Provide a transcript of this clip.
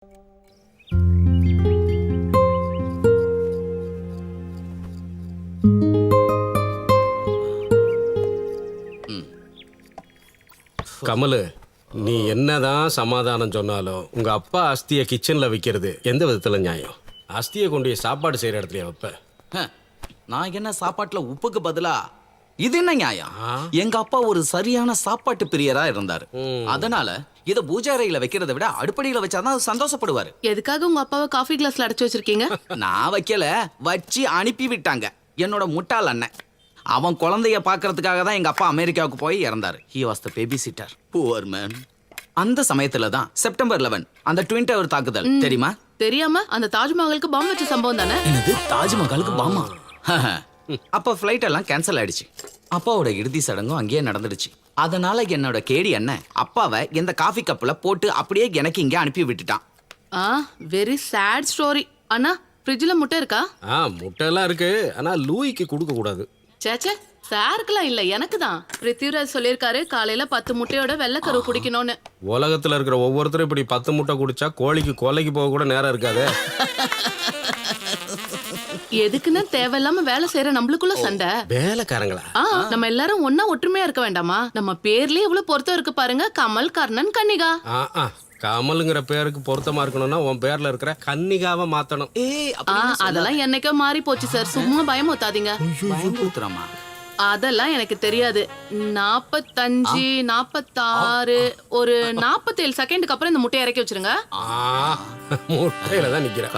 கமலு, நீ என்னதான் சமாதானம் சொன்னாலும் உங்க அப்பா அஸ்தியை கிச்சன்ல வைக்கிறது எந்த விதத்துல நியாயம்? அஸ்தியை கொண்டு சாப்பாடு செய்யற இடத்துல வைப்ப. நான் என்ன சாப்பாட்டுல உப்புக்கு பதிலா இது என்ன நியாயம்? எங்க அப்பா ஒரு சரியான சாப்பாட்டு பிரியரா இருந்தாரு. அதனால இத பூஜை அறையில வைக்கிறதை விட அடுப்படியில வச்சாதான் அவர் சந்தோஷப்படுவாரு. எதுக்காக உங்க அப்பாவை காஃபி கிளாஸ்ல அடைச்சு வச்சிருக்கீங்க? நான் வைக்கல, வச்சு அனுப்பி விட்டாங்க என்னோட முட்டாள் அண்ணன். அவன் குழந்தைய பாக்குறதுக்காக தான் எங்க அப்பா அமெரிக்காவுக்கு போய் இறந்தாரு. He was the baby sitter. Poor man. அந்த சமயத்துல தான் செப்டம்பர் 11 அந்த ட்வின் டவர் தாக்குதல் தெரியுமா? தெரியாம அந்த தாஜ்மஹாலுக்கு பாம்பு வச்ச சம்பவம் தானே? என்னது தாஜ்மஹாலுக்கு பாமா? அப்ப ஃப்ளைட் எல்லாம் கேன்சல் ஆயிடுச்சு. அப்பாவோட இறுதி சடங்கும் அங்கேயே நடந்துடுச்சு. அதனால என்னோட கேடி அண்ணன் அப்பாவை இந்த காஃபி கப்ல போட்டு அப்படியே எனக்கு இங்க அனுப்பி விட்டுட்டான். Very sad story. அண்ணா, ஃப்ரிட்ஜ்ல முட்டை இருக்கா? முட்டை எல்லாம் இருக்கு, ஆனா லூயிக்கு கொடுக்க கூடாது. சேச்சே, சாருக்குலாம் இல்ல, எனக்கு தான். பிருத்திவிராஜ் சொல்லியிருக்காரு காலையில 10 முட்டையோட வெள்ளைக்கரு குடிக்கணும்னு. உலகத்துல இருக்கிற ஒவ்வொருத்தரும் இப்படி 10 முட்டை குடிச்சா கோழிக்கு கொலைக்கு போக கூட நேரம் இருக்காது. எதுக்குன்னு தேவையில்லாம வேலை செய்யற நம்மளுக்குள்ள சண்டை. வேலைக்காரங்களா? நம்ம எல்லாரும் ஒன்னா ஒற்றுமையா இருக்க வேண்டாமா? நம்ம பேர்லயே இவ்வளவு பொருத்தம் இருக்கு பாருங்க. கமல், கர்ணன், கன்னிகா. கமலுங்கிற பேருக்கு பொருத்தமா இருக்கணும்னா உன் பேர்ல இருக்கிற கன்னிகாவை மாத்தணும். அதெல்லாம் என்னைக்கோ மாறி போச்சு சார். சும்மா பயமுத்தாதீங்க. பயமுறுத்துறாமா? அதெல்லாம் எனக்கு தெரியாது. 45, 46, ஒரு 47 செகண்டுக்கு அப்புறம் இந்த முட்டையை இறக்கி வச்சிருங்க. முட்டையில தான் நிக்கிறேன்.